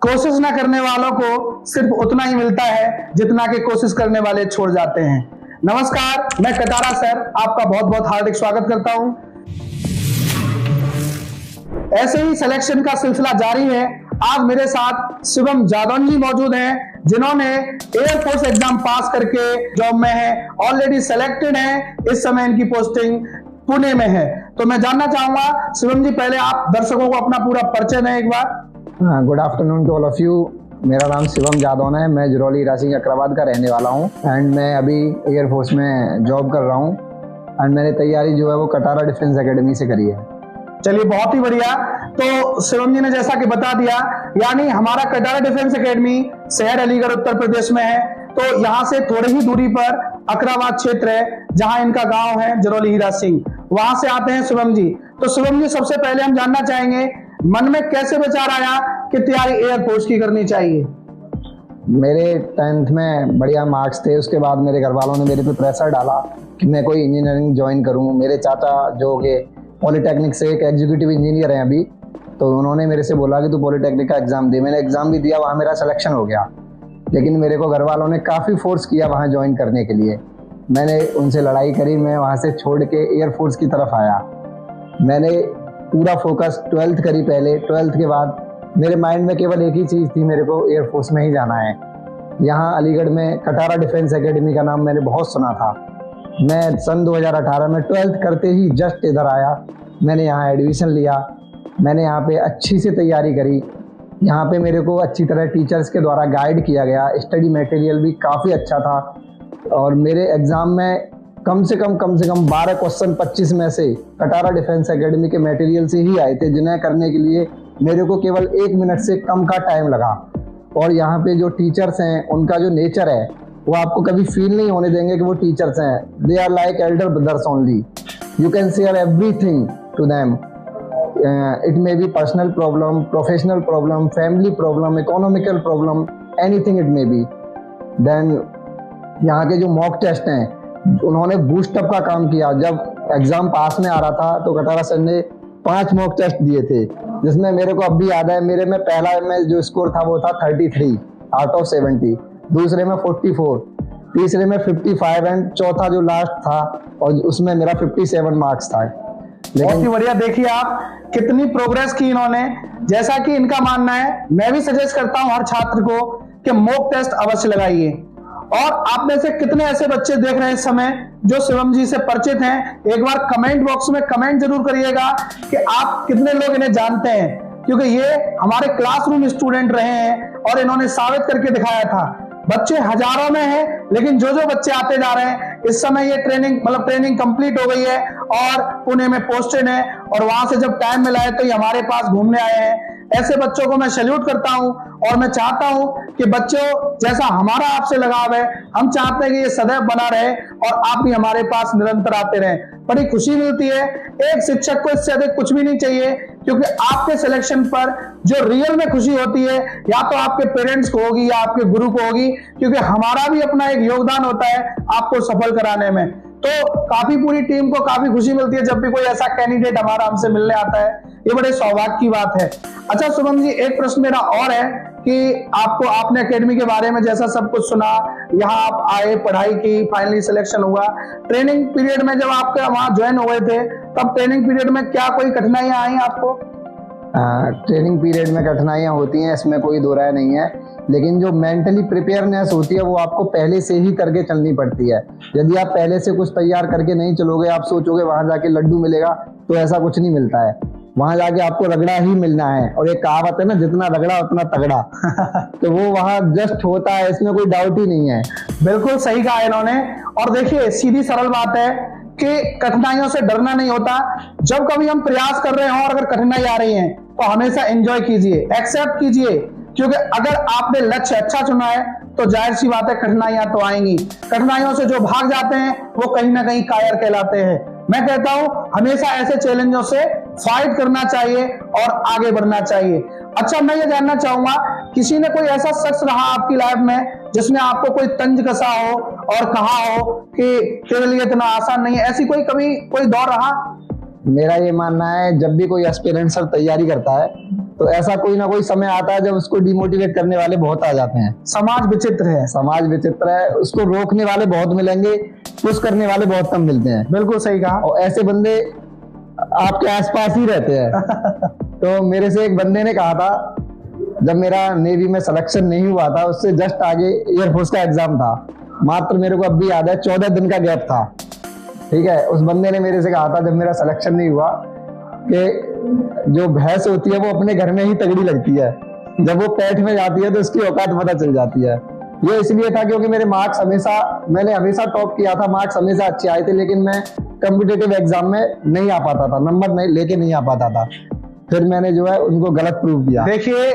कोशिश न करने वालों को सिर्फ उतना ही मिलता है जितना कि कोशिश करने वाले छोड़ जाते हैं। नमस्कार, मैं कटारा सर आपका बहुत बहुत हार्दिक स्वागत करता हूं। ऐसे ही सिलेक्शन का सिलसिला जारी है। आज मेरे साथ शिवम जादौन जी मौजूद हैं, जिन्होंने एयरफोर्स एग्जाम पास करके जॉब में है, ऑलरेडी सिलेक्टेड हैं। इस समय इनकी पोस्टिंग पुणे में है। तो मैं जानना चाहूंगा शिवम जी, पहले आप दर्शकों को अपना पूरा परिचय दें एक बार। Good afternoon to all of you. मेरा नाम शिवम जादौन है, मैं जरौली रांची अकराबाद का रहने वाला हूँ एंड मैं अभी एयरफोर्स में जॉब कर रहा हूँ एंड मैंने तैयारी जो है वो कटारा डिफेंस एकेडमी से करी है। चलिए, बहुत ही बढ़िया। तो शिवम जी ने जैसा कि बता दिया, यानी हमारा कटारा डिफेंस एकेडमी शहर अलीगढ़ उत्तर प्रदेश में है। तो यहाँ से थोड़ी ही दूरी पर अकराबाद क्षेत्र है, जहाँ इनका गांव है जरौली हीरा सिंह, वहां से आते हैं शिवम जी। तो शिवम जी, सबसे पहले हम जानना चाहेंगे, मन में कैसे विचार आया कि तैयारी एयरफोर्स की करनी चाहिए? मेरे 10th में बढ़िया मार्क्स थे, उसके बाद मेरे घर वालों ने मेरे पे प्रेशर डाला कि मैं कोई इंजीनियरिंग ज्वाइन करूं। मेरे चाचा जो कि पॉलिटेक्निक से एक एग्जीक्यूटिव इंजीनियर हैं अभी, तो उन्होंने मेरे से बोला कि तू पॉलिटेक्निक का एग्ज़ाम दे। मैंने एग्ज़ाम भी दिया, वहाँ मेरा सिलेक्शन हो गया, लेकिन मेरे को घर वालों ने काफ़ी फोर्स किया वहाँ ज्वाइन करने के लिए। मैंने उनसे लड़ाई करी, मैं वहाँ से छोड़ के एयरफोर्स की तरफ आया। मैंने पूरा फोकस 12th करी पहले। 12th के बाद मेरे माइंड में केवल एक ही चीज़ थी, मेरे को एयरफोर्स में ही जाना है। यहाँ अलीगढ़ में कटारा डिफेंस एकेडमी का नाम मैंने बहुत सुना था। मैं सन 2018 में 12th करते ही जस्ट इधर आया, मैंने यहाँ एडमिशन लिया। मैंने यहाँ पे अच्छी से तैयारी करी। यहाँ पे मेरे को अच्छी तरह टीचर्स के द्वारा गाइड किया गया। स्टडी मटेरियल भी काफ़ी अच्छा था और मेरे एग्ज़ाम में कम से कम 12 क्वेश्चन 25 में से कटारा डिफेंस एकेडमी के मटेरियल से ही आए थे, जिन्हें करने के लिए मेरे को केवल 1 मिनट से कम का टाइम लगा। और यहाँ पे जो टीचर्स हैं, उनका जो नेचर है वो आपको कभी फील नहीं होने देंगे कि वो टीचर्स हैं। They are like elder brothers only. You can share everything to them. It may be personal problem, professional problem, family problem, economical problem, anything it may be. Then यहाँ के जो मॉक टेस्ट हैं, उन्होंने boost up का काम किया। जब exam pass में आ रहा था तो कटारा सर ने 5 मॉक टेस्ट दिए थे, जिसमें मेरे को अब भी याद है, मेरे में पहला में जो स्कोर था वो था 33 आउट ऑफ 70, दूसरे में 44, तीसरे में 55 एंड चौथा जो लास्ट था और उसमें मेरा 57 मार्क्स था। बहुत ही बढ़िया। देखिए आप कितनी प्रोग्रेस की इन्होंने। जैसा कि इनका मानना है, मैं भी सजेस्ट करता हूं हर छात्र को कि मॉक टेस्ट अवश्य लगाइए। और आप में से कितने ऐसे बच्चे देख रहे हैं इस समय जो शिवम जी से परिचित हैं? एक बार कमेंट बॉक्स में कमेंट जरूर करिएगा कि आप कितने लोग इन्हें जानते हैं, क्योंकि ये हमारे क्लासरूम स्टूडेंट रहे हैं और इन्होंने साबित करके दिखाया था। बच्चे हजारों में हैं, लेकिन जो बच्चे आते जा रहे हैं, इस समय ये ट्रेनिंग कंप्लीट हो गई है और पुणे में पोस्टेड है और वहां से जब टाइम मिला है तो ये हमारे पास घूमने आए हैं। ऐसे बच्चों को मैं सैल्यूट करता हूं और मैं चाहता हूं कि बच्चों, जैसा हमारा आपसे लगाव है, हम चाहते हैं कि ये सदैव बना रहे और आप भी हमारे पास निरंतर आते रहें। बड़ी खुशी मिलती है। एक शिक्षक को इससे अधिक कुछ भी नहीं चाहिए, क्योंकि आपके सिलेक्शन पर जो रियल में खुशी होती है, या तो आपके पेरेंट्स को होगी या आपके गुरु को होगी, क्योंकि हमारा भी अपना एक योगदान होता है आपको सफल कराने में। तो काफी पूरी टीम को काफी खुशी मिलती है जब भी कोई ऐसा कैंडिडेट हमारा हमसे मिलने आता है। ये बड़े सौभाग्य की बात है। अच्छा शुभम जी, एक प्रश्न मेरा और है कि आपने एकेडमी के बारे में जैसा सब कुछ सुना, यहाँ आप आए, पढ़ाई की, फाइनली सिलेक्शन हुआ, ट्रेनिंग पीरियड में जब आपके वहाँ ज्वाइन हुए थे, तब ट्रेनिंग पीरियड में क्या कोई कठिनाइयाँ आई आपको? ट्रेनिंग पीरियड में कठिनाइयाँ होती हैं, इसमें कोई दो राय नहीं है, लेकिन जो मेंटली प्रिपेयरनेस होती है वो आपको पहले से ही करके चलनी पड़ती है। यदि आप पहले से कुछ तैयार करके नहीं चलोगे, आप सोचोगे वहां जाके लड्डू मिलेगा, तो ऐसा कुछ नहीं मिलता है। वहां जाके आपको रगड़ा ही मिलना है। और एक कहावत है ना, जितना रगड़ा उतना तगड़ा। तो वो वहां जस्ट होता है, इसमें कोई डाउट ही नहीं है। बिल्कुल सही कहा इन्होंने। और देखिए, सीधी सरल बात है कि कठिनाइयों से डरना नहीं होता। जब कभी हम प्रयास कर रहे हो और अगर कठिनाई आ रही है तो हमेशा एंजॉय कीजिए, एक्सेप्ट कीजिए, क्योंकि अगर आपने लक्ष्य अच्छा चुना है तो जाहिर सी बात है कठिनाइयां तो आएंगी। कठिनाइयों से जो भाग जाते हैं वो कहीं ना कहीं कायर कहलाते हैं। मैं कहता हूं हमेशा ऐसे चैलेंजों से फाइट करना चाहिए और आगे बढ़ना चाहिए। अच्छा, मैं ये जानना चाहूंगा, किसी ने कोई ऐसा शख्स रहा आपकी लाइफ में जिसने आपको कोई तंज कसा हो और कहा हो कि तेरे लिए इतना आसान नहीं है? ऐसी कभी कोई दौर रहा? मेरा ये मानना है, जब भी कोई एस्पिरेंट सर तैयारी करता है तो ऐसा कोई ना कोई समय आता है जब उसको डिमोटिवेट करने वाले बहुत आ जाते हैं। समाज विचित्र है। समाज विचित्र है, उसको रोकने वाले बहुत मिलेंगे, पुश करने वाले बहुत कम मिलते हैं। बिल्कुल सही कहा। और ऐसे बंदे आपके आसपास ही रहते हैं। तो मेरे से एक बंदे ने कहा था, जब मेरा नेवी में सिलेक्शन नहीं हुआ था, उससे जस्ट आगे एयरफोर्स का एग्जाम था, मात्र मेरे को अब भी याद है 14 दिन का गैप था। ठीक है, उस बंदे ने मेरे से कहा था जब मेरा सिलेक्शन नहीं हुआ कि जो भैंस होती है वो अपने घर में ही तगड़ी लगती है, जब वो पेट में जाती है तो उसकी औकात पता चल जाती है। ये इसलिए था क्योंकि मेरे मार्क्स मैंने हमेशा टॉप किया था, मार्क्स हमेशा अच्छे आए थे, लेकिन मैं कॉम्पिटिटिव एग्जाम में नहीं आ पाता था, नंबर नहीं लेके नहीं आ पाता था। फिर मैंने जो है उनको गलत प्रूव किया। देखिए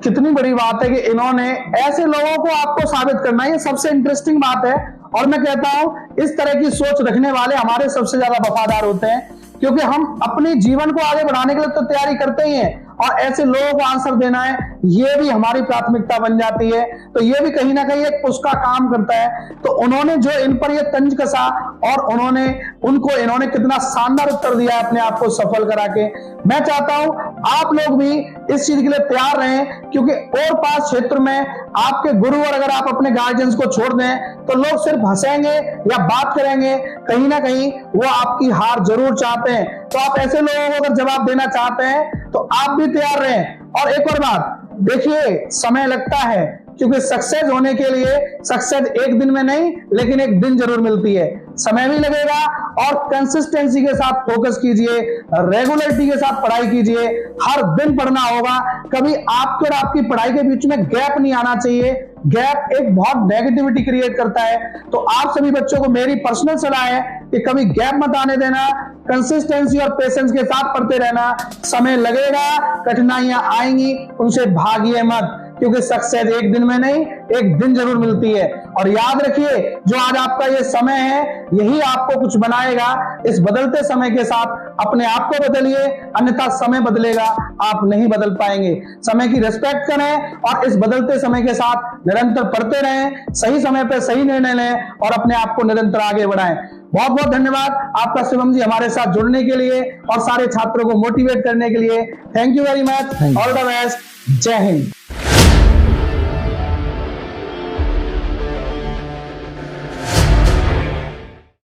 कितनी बड़ी बात है कि इन्होंने ऐसे लोगों को आपको साबित करना, ये सबसे इंटरेस्टिंग बात है। और मैं कहता हूं इस तरह की सोच रखने वाले हमारे सबसे ज्यादा वफादार होते हैं, क्योंकि हम अपने जीवन को आगे बढ़ाने के लिए तो तैयारी करते ही हैं, और ऐसे लोगों को आंसर देना है ये भी हमारी प्राथमिकता बन जाती है। तो ये भी कहीं ना कहीं एक पुश का काम करता है। तो उन्होंने जो इन पर ये तंज कसा और इन्होंने कितना शानदार उत्तर दिया अपने आप को सफल करा के। मैं चाहता हूं आप लोग भी इस चीज के लिए तैयार रहें, क्योंकि और पास क्षेत्र में आपके गुरु और अगर आप अपने गार्जियंस को छोड़ दें तो लोग सिर्फ हंसेंगे या बात करेंगे, कहीं ना कहीं वो आपकी हार जरूर चाहते हैं। तो आप ऐसे लोगों को अगर जवाब देना चाहते हैं तो आप भी तैयार रहें। और एक और बात देखिए, समय लगता है, क्योंकि सक्सेस होने के लिए सक्सेस एक दिन में नहीं लेकिन एक दिन जरूर मिलती है, समय भी लगेगा। और कंसिस्टेंसी के साथ फोकस कीजिए, रेगुलरिटी के साथ पढ़ाई कीजिए, हर दिन पढ़ना होगा। कभी आपके और आपकी पढ़ाई के बीच में गैप नहीं आना चाहिए, गैप एक बहुत नेगेटिविटी क्रिएट करता है। तो आप सभी बच्चों को मेरी पर्सनल सलाह है कि कभी गैप मत आने देना, कंसिस्टेंसी और पेशेंस के साथ पढ़ते रहना। समय लगेगा, कठिनाइयां आएंगी, उनसे भागिए मत, क्योंकि सक्सेस एक दिन में नहीं एक दिन जरूर मिलती है। और याद रखिए, जो आज आपका ये समय है यही आपको कुछ बनाएगा। इस बदलते समय के साथ अपने आप को बदलिए, अन्यथा समय बदलेगा, आप नहीं बदल पाएंगे। समय की रिस्पेक्ट करें और इस बदलते समय के साथ निरंतर पढ़ते रहें, सही समय पर सही निर्णय लें और अपने आप को निरंतर आगे बढ़ाएं। बहुत बहुत धन्यवाद आपका शिवम जी हमारे साथ जुड़ने के लिए और सारे छात्रों को मोटिवेट करने के लिए। Thank you very much. All the best. जय हिंद।